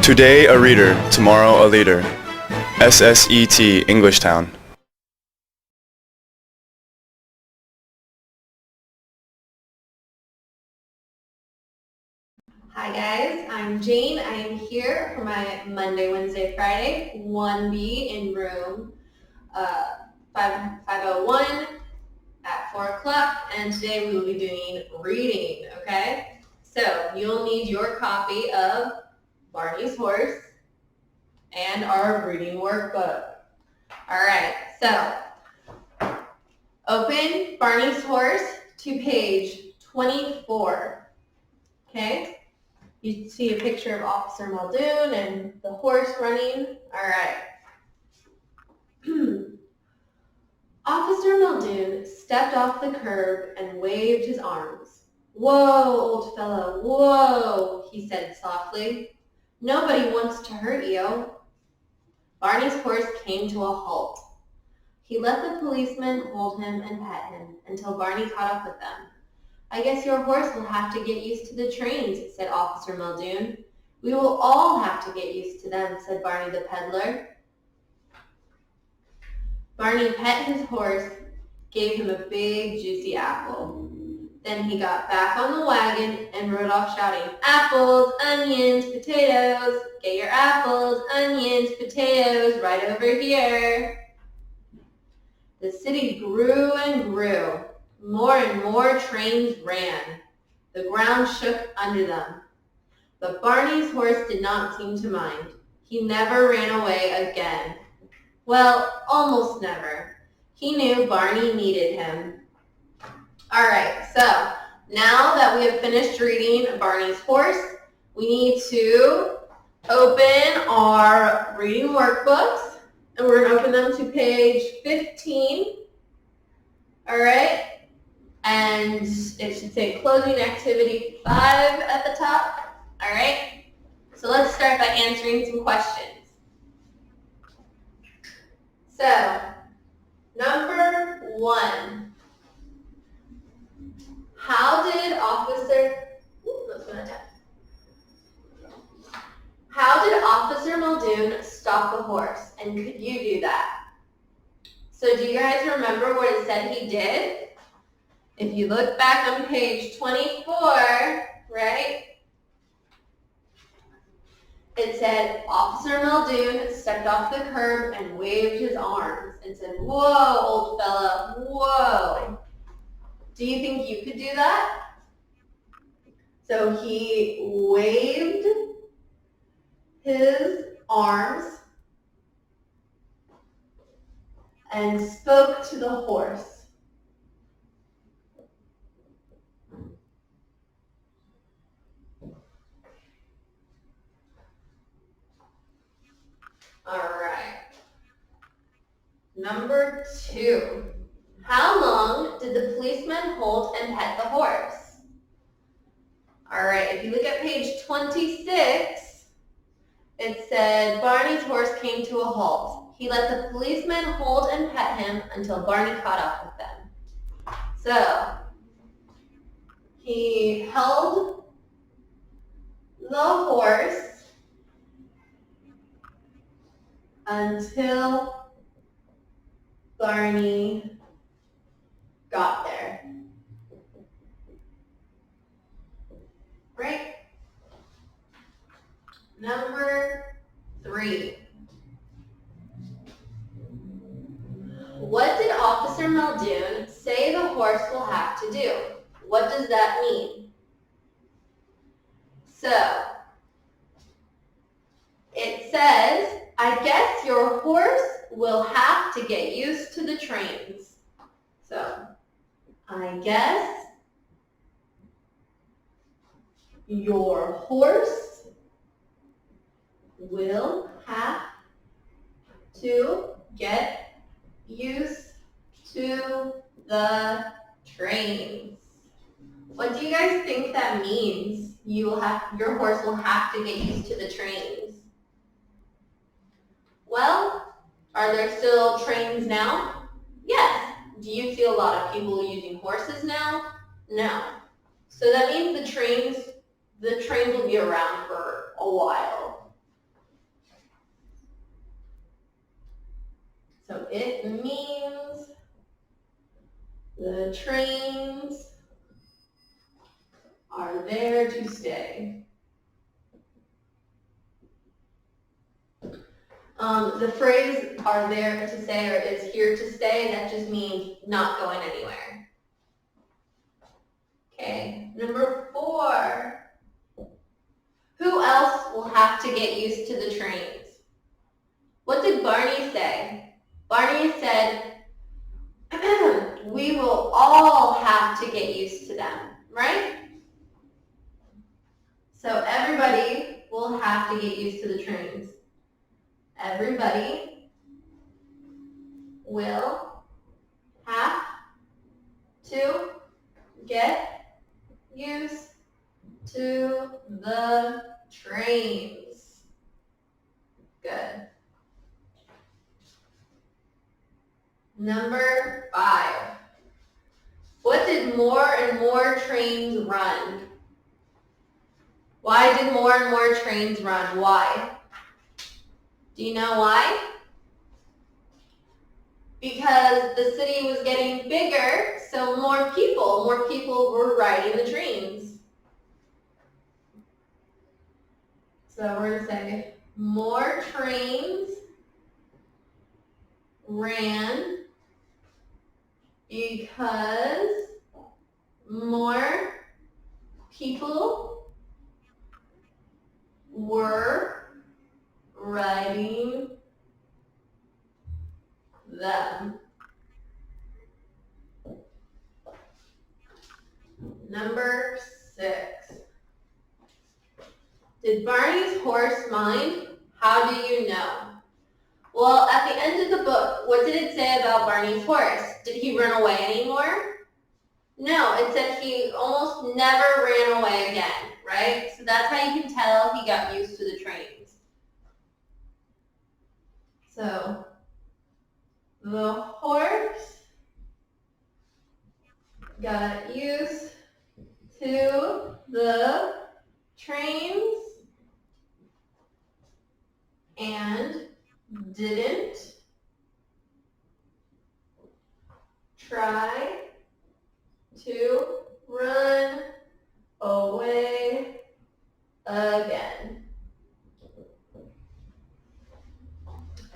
Today a reader, tomorrow a leader. SSET Englishtown. Hi guys, I'm Jane. I am here for my Monday, Wednesday, Friday 1B in room 501 at 4 o'clock, and today we will be doing reading, okay? So you'll need your copy of Barney's Horse and our reading workbook. Alright, so open Barney's Horse to page 24, okay? You see a picture of Officer Muldoon and the horse running. All right. Officer Muldoon stepped off the curb and waved his arms. "Whoa, old fellow, whoa," he said softly. "Nobody wants to hurt you." Barney's horse came to a halt. He let the policeman hold him and pet him until Barney caught up with them. "I guess your horse will have to get used to the trains," said Officer Muldoon. "We will all have to get used to them," said Barney the peddler. Barney pet his horse, gave him a big, juicy apple. Then he got back on the wagon and rode off shouting, "Apples, onions, potatoes. Get your apples, onions, potatoes right over here." The city grew and grew. More and more trains ran. The ground shook under them. But Barney's horse did not seem to mind. He never ran away again. Well, almost never. He knew Barney needed him. All right, so now that we have finished reading Barney's Horse, we need to open our reading workbooks, and we're going to open them to page 15. All right. And it should say closing activity 5 at the top. All right. So let's start by answering some questions. So, number 1. How did Officer Muldoon stop the horse? And could you do that? So do you guys remember what it said he did? If you look back on page 24, right, it said Officer Muldoon stepped off the curb and waved his arms and said, "Whoa, old fella, whoa." Do you think you could do that? So he waved his arms and spoke to the horse. All right. Number 2. How long did the policeman hold and pet the horse? All right, if you look at page 26, it said Barney's horse came to a halt. He let the policeman hold and pet him until Barney caught up with them. So, he held the horse until Barney got there. Right? Number 3. What did Officer Muldoon say the horse will have to do? What does that mean? So, it says, "I guess your horse will have to get used to the trains." So, I guess your horse will have to get used to the trains. What do you guys think that means? Your horse will have to get used to the trains. Well, are there still trains now? Yes. Do you see a lot of people using horses now? No. So that means the trains will be around for a while. So it means the trains are there to stay. The phrase are there to stay or is here to stay, that just means not going anywhere. Okay, number 4. Who else will have to get used to the trains? What did Barney say? Barney said, we will all have to get used to them, right? So everybody will have to get used to the trains. Everybody will have to get used to the trains. Good. Number 5. What did more and more trains run? Why did more and more trains run? Why? Do you know why? Because the city was getting bigger, so more people were riding the trains. So we're going to say more trains ran because more people were riding them. Number 6. Did Barney's horse mind? How do you know? Well, at the end of the book, what did it say about Barney's horse? Did he run away anymore? No, it said he almost never ran away again, right? So that's how you can tell he got used to the trains. So, the horse got used to the trains and didn't try to run away again.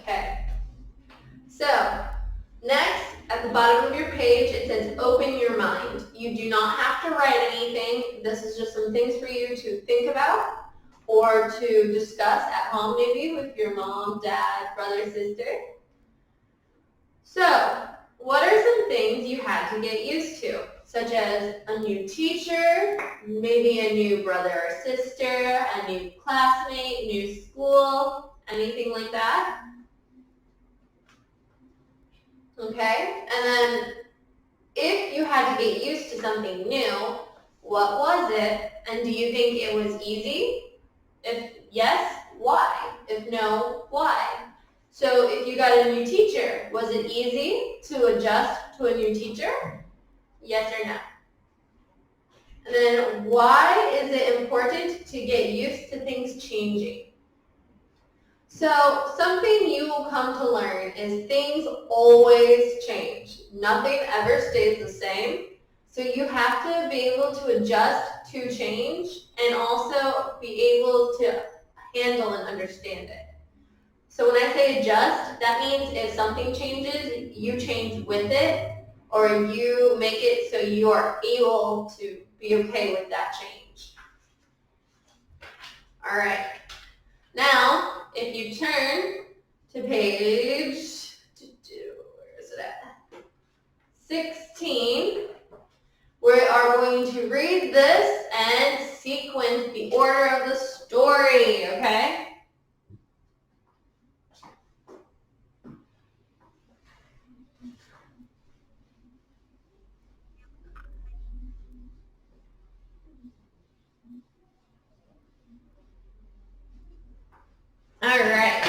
Okay. So, next, at the bottom of your page, it says open your mind. You do not have to write anything. This is just some things for you to think about or to discuss at home maybe with your mom, dad, brother, sister. So, what are some things you had to get used to? Such as a new teacher, maybe a new brother or sister, a new classmate, new school, anything like that? Okay, and then if you had to get used to something new, what was it? And do you think it was easy? If yes, why? If no, why? So if you got a new teacher, was it easy to adjust to a new teacher? Yes or no? And then why is it important to get used to things changing? So something you will come to learn is things always change. Nothing ever stays the same. So you have to be able to adjust to change and also be able to handle and understand it. So when I say adjust, that means if something changes, you change with it or you make it so you are able to be okay with that change. All right. Now, if you turn to page, where is it at? 16, we are going to read this and sequence the order of the story, okay? All right,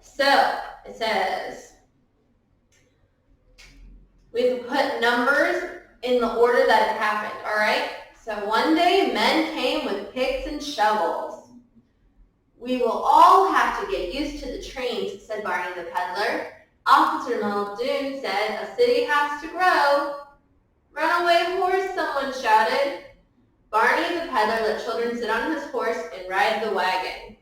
so it says, we have to put numbers in the order that it happened, all right? So one day men came with picks and shovels. We will all have to get used to the trains, said Barney the peddler. Officer Muldoon said, a city has to grow. Runaway horse, someone shouted. Barney the peddler let children sit on his horse and ride the wagon.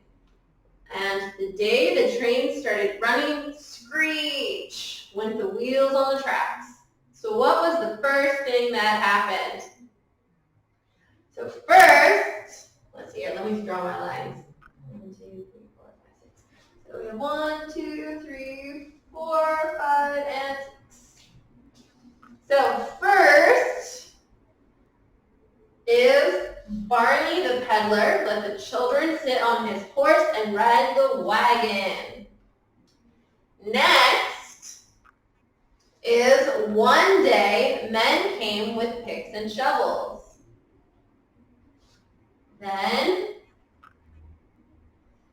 And the day the train started running, screech, went the wheels on the tracks. So what was the first thing that happened? So first, let's see here, let me draw my lines. 1, 2, 3, 4, 5, 6. So we have 1, 2, 3, 4, 5, and 6. So first is Barney the peddler let the children sit on his horse and ride the wagon. Next is one day men came with picks and shovels. Then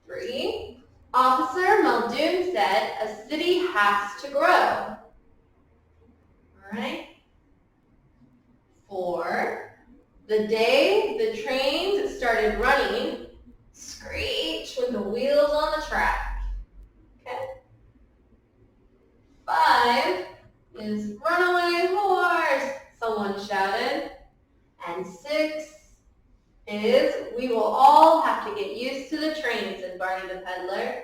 3, Officer Muldoon said a city has to grow. All right. 4, the day the trains started running, screech with the wheels on the track. Okay. 5 is runaway horse, someone shouted. And 6 is we will all have to get used to the train, said Barney the peddler.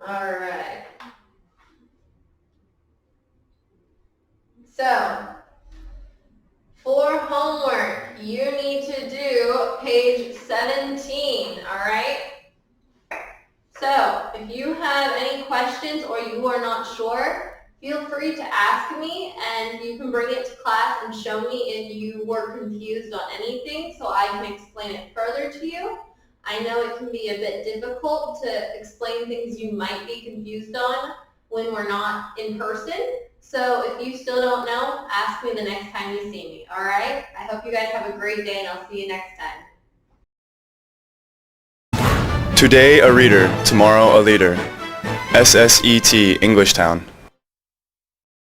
All right. So, for homework, you need to do page 17, all right? So, if you have any questions or you are not sure, feel free to ask me and you can bring it to class and show me if you were confused on anything so I can explain it further to you. I know it can be a bit difficult to explain things you might be confused on when we're not in person. So if you still don't know, ask me the next time you see me, all right? I hope you guys have a great day and I'll see you next time. Today a reader, tomorrow a leader. SSET Englishtown.